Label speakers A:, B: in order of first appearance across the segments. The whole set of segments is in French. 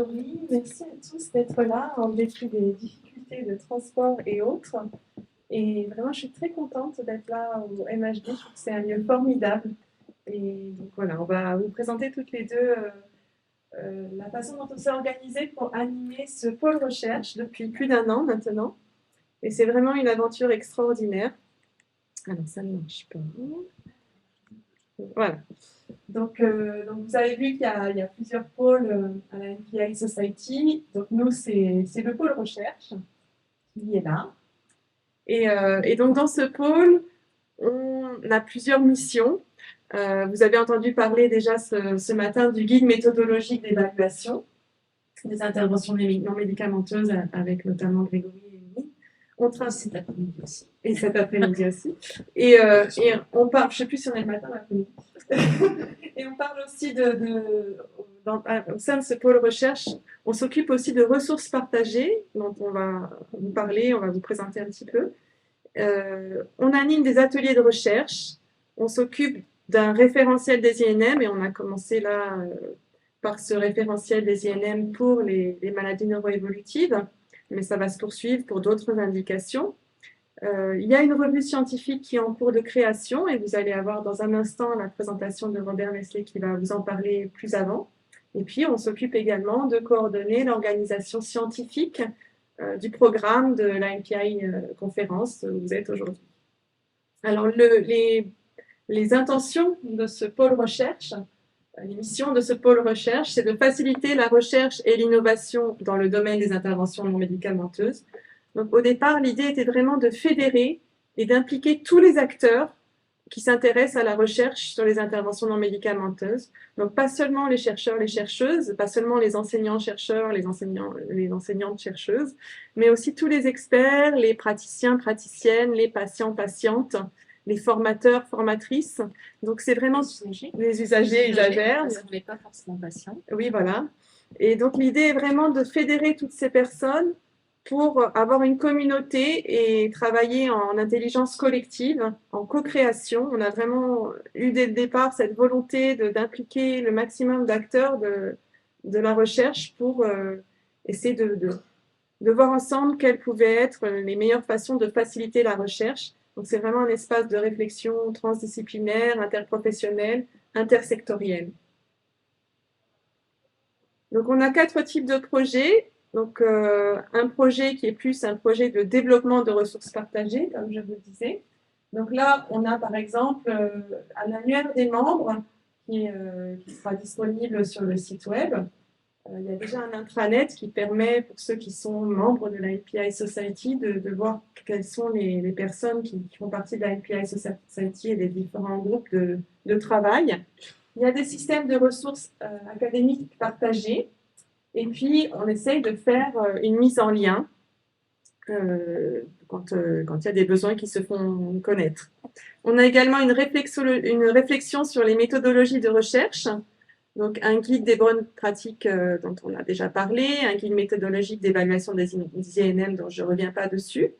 A: Grégory, merci à tous d'être là en dépit des difficultés de transport et autres. Et vraiment, je suis très contente d'être là au MHD. Je trouve que c'est un lieu formidable. Et donc voilà, on va vous présenter toutes les deux la façon dont on s'est organisé pour animer ce pôle recherche depuis plus d'un an maintenant. Et c'est vraiment une aventure extraordinaire. Alors, ça ne marche pas. Voilà. Donc vous avez vu qu'il y a plusieurs pôles à la NPI Society. Donc nous, c'est le pôle recherche qui est là. Et donc dans ce pôle, on a plusieurs missions. Vous avez entendu parler déjà ce matin du guide méthodologique d'évaluation des interventions non médicamenteuses avec notamment Grégory et Émilie. Cet après-midi aussi. Et cet après-midi aussi. Et on parle, je ne sais plus si on est le matin ou l'après-midi. Et on parle aussi au sein de ce pôle recherche, on s'occupe aussi de ressources partagées, dont on va vous parler, on va vous présenter un petit peu. On anime des ateliers de recherche, on s'occupe d'un référentiel des INM, et on a commencé là par ce référentiel des INM pour les maladies neuroévolutives, mais ça va se poursuivre pour d'autres indications. Il y a une revue scientifique qui est en cours de création et vous allez avoir dans un instant la présentation de Robert Nestlé qui va vous en parler plus avant. Et puis, on s'occupe également de coordonner l'organisation scientifique du programme de la NPI conférence où vous êtes aujourd'hui. Alors, les intentions de ce pôle recherche, les missions de ce pôle recherche, c'est de faciliter la recherche et l'innovation dans le domaine des interventions non médicamenteuses. Donc, au départ, l'idée était vraiment de fédérer et d'impliquer tous les acteurs qui s'intéressent à la recherche sur les interventions non médicamenteuses. Donc, pas seulement les chercheurs, les chercheuses, pas seulement les enseignants-chercheurs, les enseignantes-chercheuses, mais aussi tous les experts, les praticiens, praticiennes, les patients, patientes, les formateurs, formatrices. Donc, c'est vraiment les usagers, usagères.
B: Parce qu'on n'est pas forcément patient.
A: Oui, voilà. Et donc, l'idée est vraiment de fédérer toutes ces personnes pour avoir une communauté et travailler en intelligence collective, en co-création. On a vraiment eu dès le départ cette volonté d'impliquer le maximum d'acteurs de la recherche pour essayer de voir ensemble quelles pouvaient être les meilleures façons de faciliter la recherche. Donc c'est vraiment un espace de réflexion transdisciplinaire, interprofessionnel, intersectoriel. Donc on a 4 types de projets. Donc, un projet qui est plus un projet de développement de ressources partagées, comme je vous le disais. Donc là, on a par exemple un annuaire des membres qui sera disponible sur le site web. Il y a déjà un intranet qui permet, pour ceux qui sont membres de la NPI Society, de voir quelles sont les personnes qui font partie de la NPI Society et des différents groupes de travail. Il y a des systèmes de ressources académiques partagées. Et puis, on essaye de faire une mise en lien quand il y a des besoins qui se font connaître. On a également une réflexion sur les méthodologies de recherche. Donc, un guide des bonnes pratiques dont on a déjà parlé, un guide méthodologique d'évaluation des INM dont je ne reviens pas dessus.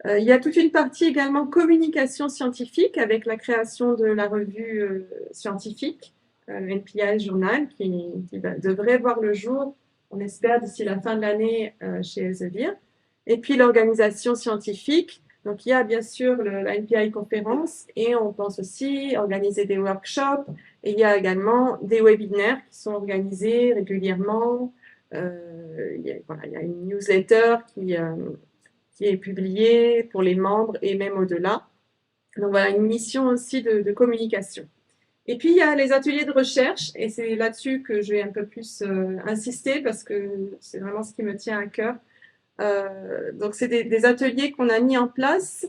A: Il y a toute une partie également communication scientifique avec la création de la revue scientifique, NPI Journal, qui devrait voir le jour, on espère, d'ici la fin de l'année chez Elsevier. Et puis l'organisation scientifique. Donc, il y a bien sûr la NPI conférence et on pense aussi organiser des workshops. Et il y a également des webinaires qui sont organisés régulièrement. Il y a une newsletter qui est publiée pour les membres et même au-delà. Donc, voilà, une mission aussi de communication. Et puis, il y a les ateliers de recherche, et c'est là-dessus que je vais un peu plus insister parce que c'est vraiment ce qui me tient à cœur. Donc, c'est des ateliers qu'on a mis en place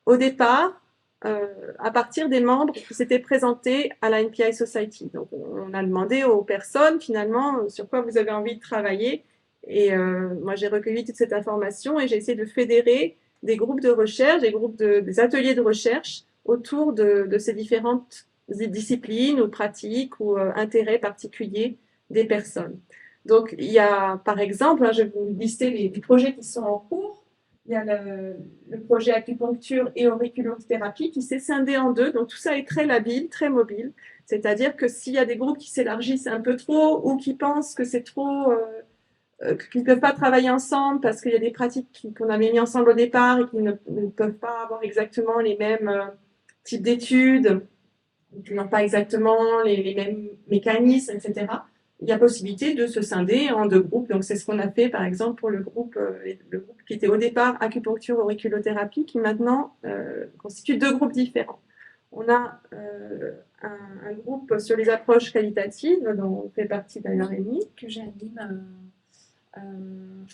A: au départ à partir des membres qui s'étaient présentés à la NPI Society. Donc, on a demandé aux personnes, finalement, sur quoi vous avez envie de travailler. Et moi, j'ai recueilli toute cette information et j'ai essayé de fédérer des groupes de recherche, des ateliers de recherche autour de ces différentes disciplines ou pratiques ou intérêts particuliers des personnes. Donc, il y a, par exemple, je vais vous lister les projets qui sont en cours. Il y a le projet acupuncture et auriculothérapie qui s'est scindé en 2. Donc, tout ça est très labile, très mobile. C'est-à-dire que s'il y a des groupes qui s'élargissent un peu trop ou qui pensent que c'est trop qui ne peuvent pas travailler ensemble parce qu'il y a des pratiques qu'on avait mis ensemble au départ et qui ne peuvent pas avoir exactement les mêmes types d'études, qui n'ont pas exactement les mêmes mécanismes, etc. Il y a possibilité de se scinder en 2 groupes. Donc, c'est ce qu'on a fait, par exemple, pour le groupe qui était au départ acupuncture auriculothérapie, qui maintenant constitue 2 groupes différents. On a un groupe sur les approches qualitatives, dont fait partie d'ailleurs Amy.
B: Que j'anime.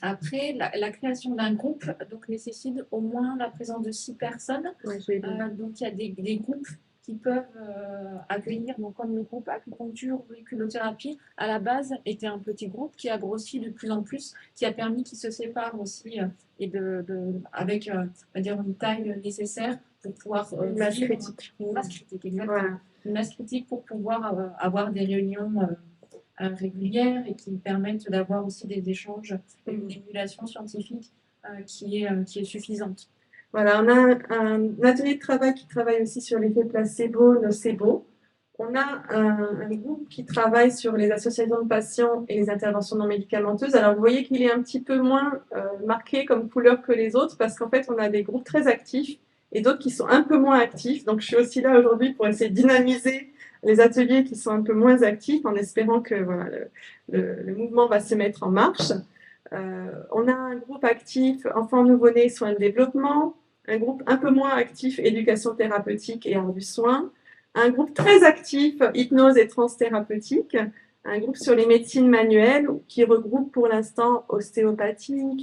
B: Après, la création d'un groupe donc, nécessite au moins la présence de 6 personnes.
A: Ouais,
B: donc, il y a des groupes qui peuvent accueillir, donc, comme le groupe acupuncture, auriculothérapie, à la base était un petit groupe qui a grossi de plus en plus, qui a permis qu'ils se séparent aussi et avec on va dire une taille nécessaire pour pouvoir
A: une masse critique.
B: Une masse critique, exactement.
A: Voilà.
B: Une masse critique pour pouvoir avoir des réunions régulières et qui permettent d'avoir aussi des échanges et une émulation scientifique qui est suffisante.
A: Voilà, on a un atelier de travail qui travaille aussi sur l'effet placebo, nocebo. On a un groupe qui travaille sur les associations de patients et les interventions non médicamenteuses. Alors, vous voyez qu'il est un petit peu moins marqué comme couleur que les autres parce qu'en fait, on a des groupes très actifs et d'autres qui sont un peu moins actifs. Donc, je suis aussi là aujourd'hui pour essayer de dynamiser les ateliers qui sont un peu moins actifs en espérant que voilà, le mouvement va se mettre en marche. On a un groupe actif enfants nouveau-nés, soins de développement, un groupe un peu moins actif éducation thérapeutique et art du soin, un groupe très actif hypnose et trans-thérapeutique, un groupe sur les médecines manuelles qui regroupe pour l'instant ostéopathie,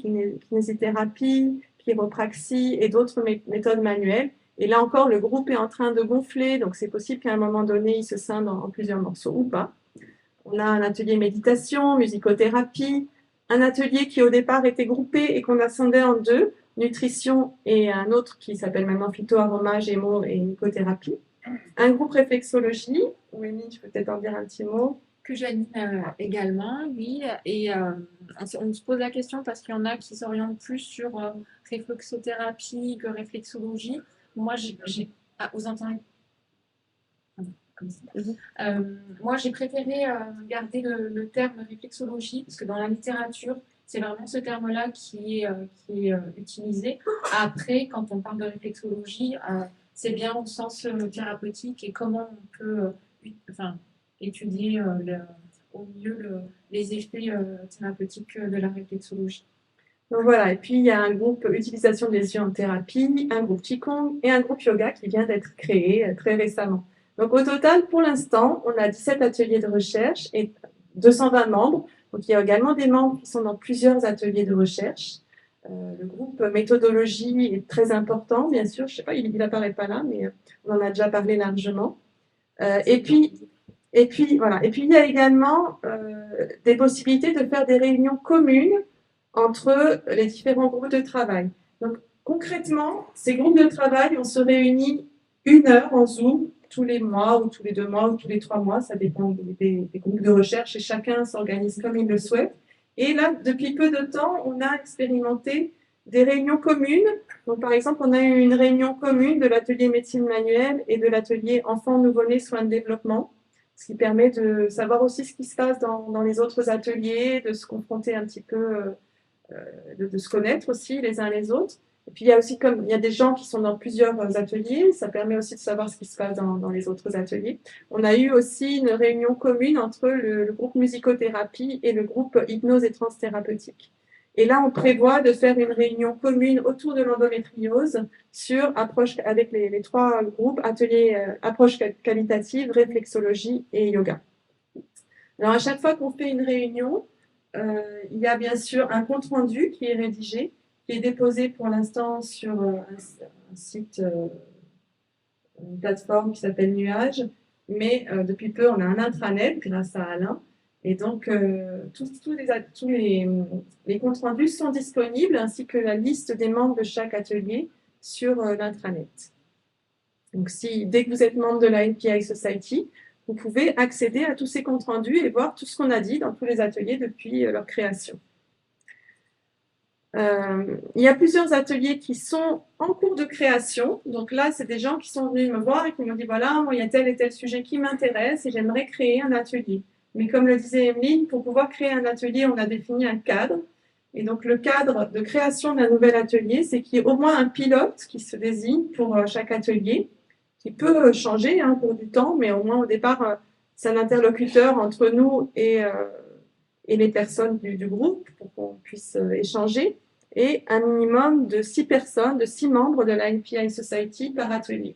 A: kinésithérapie, chiropraxie et d'autres méthodes manuelles. Et là encore, le groupe est en train de gonfler, donc c'est possible qu'à un moment donné, il se scinde en plusieurs morceaux ou pas. On a un atelier méditation, musicothérapie, un atelier qui au départ était groupé et qu'on a scindé en 2, nutrition et un autre qui s'appelle maintenant phytoaroma, gémeaux et mycothérapie. Un groupe réflexologie, Winnie, tu peux peut-être en dire un petit mot.
B: Que j'anime également, oui. Et on se pose la question parce qu'il y en a qui s'orientent plus sur réflexothérapie que réflexologie. Moi, vous entendez comme ça. Moi, j'ai préféré garder le terme réflexologie parce que dans la littérature, c'est vraiment ce terme-là qui est utilisé. Après, quand on parle de réflexologie, c'est bien au sens thérapeutique et comment on peut étudier au mieux les effets thérapeutiques de la réflexologie.
A: Donc voilà, et puis il y a un groupe utilisation des yeux en thérapie, un groupe Qigong et un groupe yoga qui vient d'être créé très récemment. Donc au total, pour l'instant, on a 17 ateliers de recherche et 220 membres. Donc il y a également des membres qui sont dans plusieurs ateliers de recherche. Le groupe méthodologie est très important, bien sûr. Je ne sais pas, il n'apparaît pas là, mais on en a déjà parlé largement. Et puis voilà. Et puis il y a également des possibilités de faire des réunions communes entre les différents groupes de travail. Donc concrètement, ces groupes de travail, on se réunit 1 heure en Zoom tous les mois ou tous les 2 mois ou tous les 3 mois, ça dépend des groupes de recherche et chacun s'organise comme il le souhaite. Et là, depuis peu de temps, on a expérimenté des réunions communes. Donc, par exemple, on a eu une réunion commune de l'atelier médecine manuelle et de l'atelier enfants nouveau-nés soins de développement, ce qui permet de savoir aussi ce qui se passe dans les autres ateliers, de se confronter un petit peu, de se connaître aussi les uns les autres. Et puis il y a aussi, comme il y a des gens qui sont dans plusieurs ateliers, ça permet aussi de savoir ce qui se passe dans les autres ateliers. On a eu aussi une réunion commune entre le groupe musicothérapie et le groupe hypnose et trans-thérapeutique. Et là, on prévoit de faire une réunion commune autour de l'endométriose sur approche avec les 3 groupes, atelier approche qualitative, réflexologie et yoga. Alors à chaque fois qu'on fait une réunion, il y a bien sûr un compte rendu qui est rédigé, qui est déposé pour l'instant sur un site, une plateforme qui s'appelle Nuage, mais depuis peu on a un intranet grâce à Alain, et donc tous les comptes rendus sont disponibles ainsi que la liste des membres de chaque atelier sur l'intranet. Donc dès que vous êtes membre de la NPI Society, vous pouvez accéder à tous ces comptes rendus et voir tout ce qu'on a dit dans tous les ateliers depuis leur création. Il y a plusieurs ateliers qui sont en cours de création. Donc là, c'est des gens qui sont venus me voir et qui m'ont dit, voilà, moi, il y a tel et tel sujet qui m'intéresse et j'aimerais créer un atelier. Mais comme le disait Emeline, pour pouvoir créer un atelier, on a défini un cadre. Et donc, le cadre de création d'un nouvel atelier, c'est qu'il y ait au moins un pilote qui se désigne pour chaque atelier, qui peut changer au cours du temps, mais au moins au départ, c'est un interlocuteur entre nous et les personnes du groupe pour qu'on puisse échanger, et un minimum de 6 personnes, de 6 membres de la NPI Society par atelier.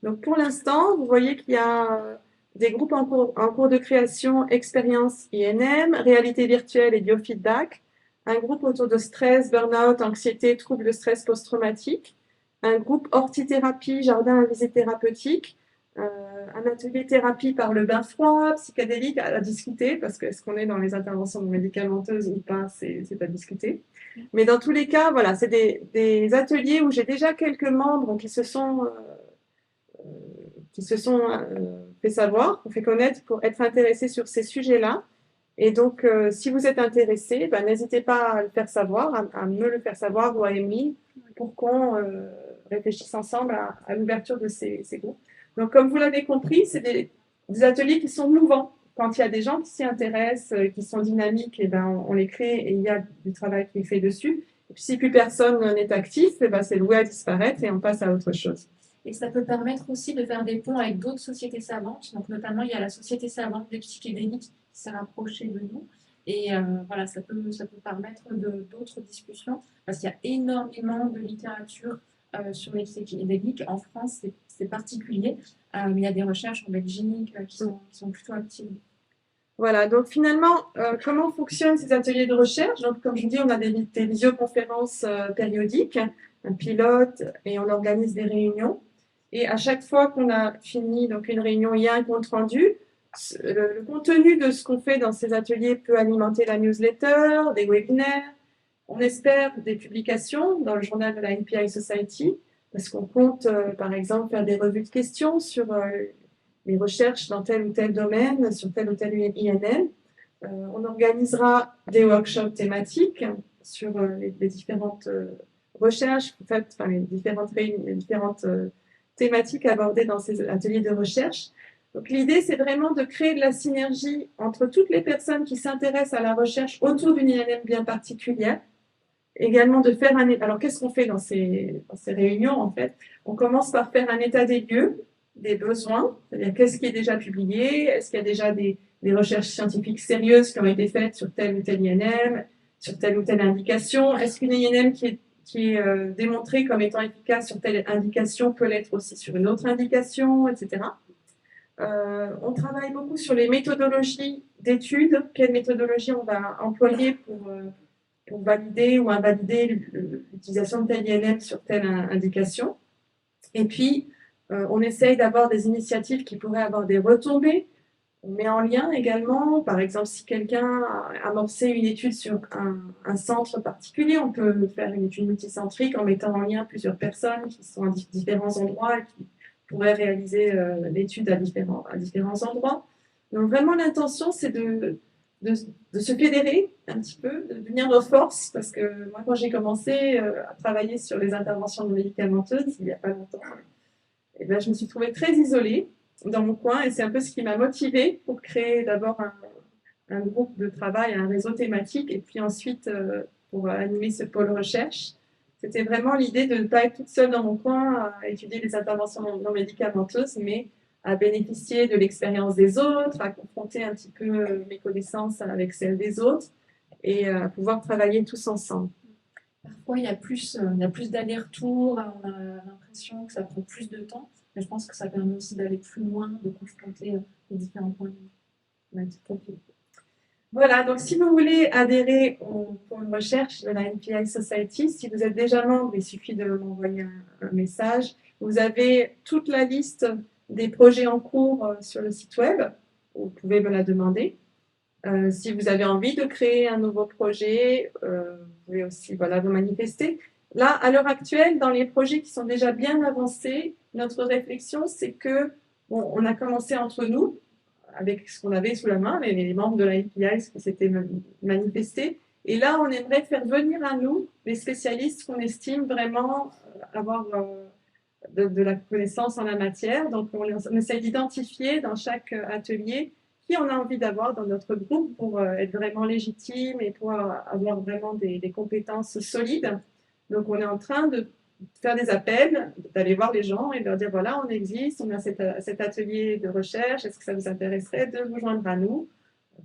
A: Donc pour l'instant, vous voyez qu'il y a des groupes en cours de création, expérience INM, réalité virtuelle et biofeedback, un groupe autour de stress, burn-out, anxiété, troubles de stress post-traumatique, un groupe hortithérapie, jardin à visée thérapeutique, un atelier thérapie par le bain froid, psychédélique à discuter, parce que est-ce qu'on est dans les interventions médicamenteuses ou pas, c'est à discuter. Mais dans tous les cas, voilà, c'est des ateliers où j'ai déjà quelques membres qui se sont fait savoir, fait connaître pour être intéressés sur ces sujets-là. Et donc, si vous êtes intéressé, ben, n'hésitez pas à le faire savoir, à me le faire savoir ou à Émilie, pour qu'on réfléchisse ensemble à l'ouverture de ces groupes. Donc, comme vous l'avez compris, c'est des ateliers qui sont mouvants. Quand il y a des gens qui s'y intéressent, qui sont dynamiques, et ben, on les crée et il y a du travail qui est fait dessus. Et puis, si plus personne n'est actif, et ben, c'est loué à disparaître et on passe à autre chose.
B: Et ça peut permettre aussi de faire des ponts avec d'autres sociétés savantes. Donc, notamment, il y a la Société savante des psychédéliques qui s'est rapprochée de nous. Et voilà, ça peut permettre d'autres discussions parce qu'il y a énormément de littérature sur les psychédéliques. En France, c'est particulier. Il y a des recherches en Belgique qui sont plutôt actives.
A: Voilà, donc finalement, comment fonctionnent ces ateliers de recherche? Donc, comme je dis, on a des visioconférences périodiques, un pilote, et on organise des réunions. Et à chaque fois qu'on a fini donc une réunion, il y a un compte rendu. Le contenu de ce qu'on fait dans ces ateliers peut alimenter la newsletter, des webinaires. On espère des publications dans le journal de la NPI Society, parce qu'on compte, par exemple, faire des revues de questions sur les recherches dans tel ou tel domaine, sur tel ou tel INM. On organisera des workshops thématiques sur les différentes recherches, en fait, enfin, les différentes thématiques abordées dans ces ateliers de recherche. Donc l'idée, c'est vraiment de créer de la synergie entre toutes les personnes qui s'intéressent à la recherche autour d'une INM bien particulière. Également de faire Alors qu'est-ce qu'on fait dans ces réunions en fait? On commence par faire un état des lieux, des besoins, c'est-à-dire qu'est-ce qui est déjà publié, est-ce qu'il y a déjà des recherches scientifiques sérieuses qui ont été faites sur telle ou telle INM, sur telle ou telle indication, est-ce qu'une INM qui est démontrée comme étant efficace sur telle indication peut l'être aussi sur une autre indication, etc. On travaille beaucoup sur les méthodologies d'études, quelle méthodologie on va employer pour valider ou invalider l'utilisation de telle INM sur telle indication. Et puis, on essaye d'avoir des initiatives qui pourraient avoir des retombées. On met en lien également, par exemple, si quelqu'un a amorcé une étude sur un centre particulier, on peut faire une étude multicentrique en mettant en lien plusieurs personnes qui sont à différents endroits et qui pourraient réaliser l'étude à différents endroits. Donc vraiment, l'intention, c'est de se fédérer un petit peu, de venir nos forces, parce que moi, quand j'ai commencé à travailler sur les interventions médicamenteuses, il n'y a pas longtemps, et ben, je me suis trouvée très isolée dans mon coin, et c'est un peu ce qui m'a motivée pour créer d'abord un groupe de travail, un réseau thématique, et puis ensuite pour animer ce pôle recherche. C'était vraiment l'idée de ne pas être toute seule dans mon coin à étudier les interventions non médicamenteuses, mais à bénéficier de l'expérience des autres, à confronter un petit peu mes connaissances avec celles des autres et à pouvoir travailler tous ensemble.
B: Parfois, il y a plus d'allers-retours, on a l'impression que ça prend plus de temps, mais je pense que ça permet aussi d'aller plus loin, de confronter les différents points de vue.
A: Voilà, donc si vous voulez adhérer au pôle recherche de la NPI Society, si vous êtes déjà membre, il suffit de m'envoyer un message. Vous avez toute la liste des projets en cours sur le site web. Vous pouvez me la demander. Si vous avez envie de créer un nouveau projet, vous pouvez aussi vous manifester. Là, à l'heure actuelle, dans les projets qui sont déjà bien avancés, notre réflexion, c'est que on a commencé entre nous, avec ce qu'on avait sous la main, les membres de la NPI, ce qui s'était manifesté. Et là, on aimerait faire venir à nous les spécialistes qu'on estime vraiment avoir de la connaissance en la matière. Donc, on essaie d'identifier dans chaque atelier qui on a envie d'avoir dans notre groupe pour être vraiment légitime et pour avoir vraiment des compétences solides. Donc, on est en train de faire des appels, d'aller voir les gens et de leur dire, voilà, on existe, on a cet atelier de recherche, est-ce que ça vous intéresserait de vous joindre à nous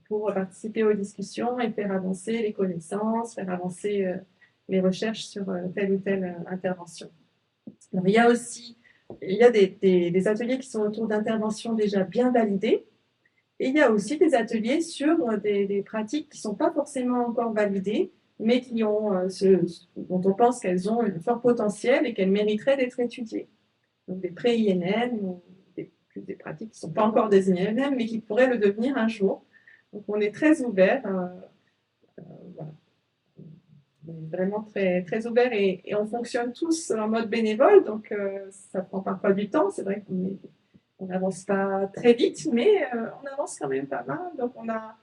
A: pour participer aux discussions et faire avancer les connaissances, faire avancer les recherches sur telle ou telle intervention. Alors, il y a des ateliers qui sont autour d'interventions déjà bien validées, et il y a aussi des ateliers sur des pratiques qui ne sont pas forcément encore validées, mais dont on pense qu'elles ont un fort potentiel et qu'elles mériteraient d'être étudiées. Donc des pré-INM ou des pratiques qui ne sont pas encore des INM, mais qui pourraient le devenir un jour. Donc on est très ouvert, voilà. On est vraiment très, très ouvert et on fonctionne tous en mode bénévole, donc ça prend parfois du temps. C'est vrai qu'on n'avance pas très vite, mais on avance quand même pas mal. Donc on a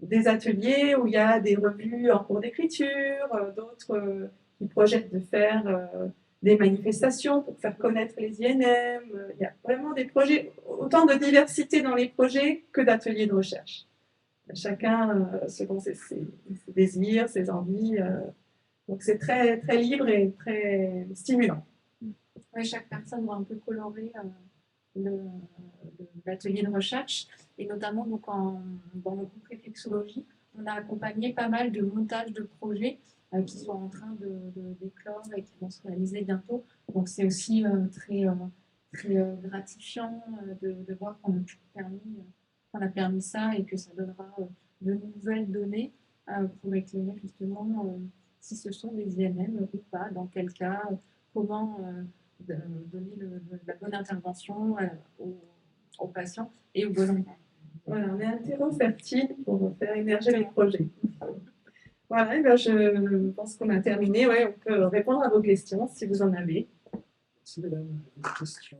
A: des ateliers où il y a des revues en cours d'écriture, d'autres qui projettent de faire des manifestations pour faire connaître les INM. Il y a vraiment des projets, autant de diversité dans les projets que d'ateliers de recherche. Chacun selon ses désirs, ses envies. Donc c'est très, très libre et très stimulant.
B: Oui, chaque personne va un peu colorer l'atelier de recherche. Et notamment donc dans le groupe réflexologie, on a accompagné pas mal de montages de projets qui sont en train d'éclore et qui vont se réaliser bientôt. Donc c'est aussi très gratifiant de voir qu'on a permis ça et que ça donnera de nouvelles données pour éclairer justement si ce sont des INM ou pas, dans quel cas, comment donner la bonne intervention aux patients et aux besoins.
A: Voilà, on est un terreau fertile pour faire émerger les projets. Voilà, et bien je pense qu'on a terminé. Ouais, on peut répondre à vos questions si vous en avez.
C: Si madame, une question.